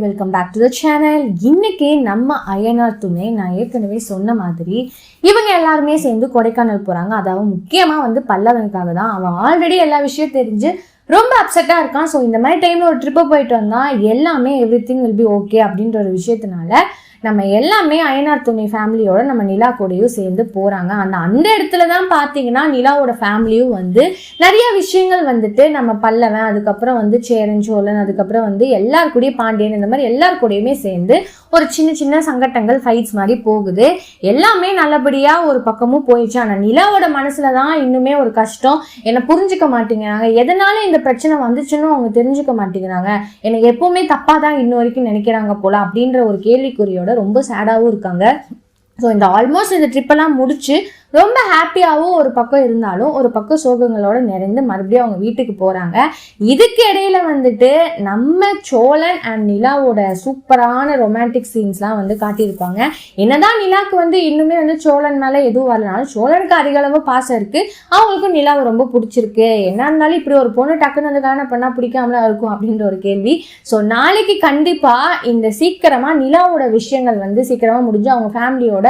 Welcome back to the channel. இன்னைக்கு நம்ம அய்யனார் துணை நான் ஏற்கனவே சொன்ன மாதிரி இவங்க எல்லாருமே சேர்ந்து கொடைக்கானல் போறாங்க. அதாவது முக்கியமா பல்லவனுக்காக தான். அவன் ஆல்ரெடி எல்லா விஷயம் தெரிஞ்சு ரொம்ப அப்செட்டா இருக்கான். ஸோ இந்த மாதிரி டைம்ல ஒரு ட்ரிப்பு போயிட்டு வந்தா எல்லாமே எவ்ரிதிங் வில் பி ஓகே அப்படின்ற ஒரு விஷயத்தினால நம்ம எல்லாமே அய்யனார் துணை ஃபேமிலியோட நம்ம நிலா கூடயும் சேர்ந்து போறாங்க. அந்த இடத்துல தான் பாத்தீங்கன்னா நிலாவோட ஃபேமிலியும் நிறைய விஷயங்கள் நம்ம பல்லவன், அதுக்கப்புறம் சேரன் சோழன், அதுக்கப்புறம் எல்லார் கூடயும் பாண்டியன், இந்த மாதிரி எல்லார் கூடயுமே சேர்ந்து ஒரு சின்ன சின்ன சங்கட்டங்கள் ஃபைட்ஸ் மாதிரி போகுது. எல்லாமே நல்லபடியா ஒரு பக்கமும் போயிடுச்சு. ஆனா நிலாவோட மனசுலதான் இன்னுமே ஒரு கஷ்டம். என்னை புரிஞ்சுக்க மாட்டேங்கிறாங்க, எதனால இந்த பிரச்சனை வந்துச்சுன்னு அவங்க தெரிஞ்சுக்க மாட்டேங்கிறாங்க, எனக்கு எப்பவுமே தப்பா தான் இன்ன வரைக்கும் நினைக்கிறாங்க போல அப்படின்ற ஒரு கேள்விக்குறியோட ரொம்ப சேடாவும் இருக்காங்க. ஸோ இந்த ஆல்மோஸ்ட் இந்த ட்ரிப்பெல்லாம் முடிச்சு ரொம்ப ஹாப்பியாகவும் ஒரு பக்கம் இருந்தாலும் ஒரு பக்கம் சோகங்களோட நிறைந்து மறுபடியும் அவங்க வீட்டுக்கு போறாங்க. இதுக்கு இடையில நம்ம சோழன் அண்ட் நிலாவோட சூப்பரான ரொமான்டிக் சீன்ஸ்லாம் காட்டியிருப்பாங்க. என்னதான் நிலாவுக்கு இன்னுமே சோழன் மேல எதுவும் வரலனாலும் சோழனுக்கு அதிக அளவு பாசம் இருக்கு. அவங்களுக்கும் நிலாவை ரொம்ப பிடிச்சிருக்கு. என்ன இருந்தாலும் இப்படி ஒரு பொண்ணு டக்குன்னு கல்யாணம் பண்ணா பிடிக்காமல இருக்கும் அப்படின்ற ஒரு கேள்வி. ஸோ நாளைக்கு கண்டிப்பா இந்த சீக்கிரமா நிலாவோட விஷயங்கள் சீக்கிரமா முடிஞ்சு அவங்க ஃபேமிலியோட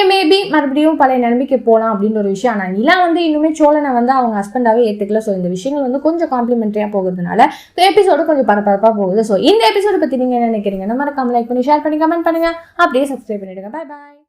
மேபி மறுபடியும் பழைய நிலைமைக்கு போகலாம் அப்படின்ற ஒரு விஷயம். ஆனால் நிலா இன்னுமே சோழனை அவங்க ஹஸ்பண்டாவே ஏற்றுக்கல. ஸோ இந்த விஷயங்கள் கொஞ்சம் காம்ப்ளிமெண்ட்ரியா போகிறதுனால எபிசோடு கொஞ்சம் பரபரப்பாக போகுது. ஸோ இந்த எபிசோடு பற்றி நீங்கள் என்ன நினைக்கிறீங்க? மறக்காம லைக் பண்ணி ஷேர் பண்ணி கமெண்ட் பண்ணுங்க. அப்படியே சப்ஸ்கிரைப் பண்ணிடுங்க. பாய் பாய்.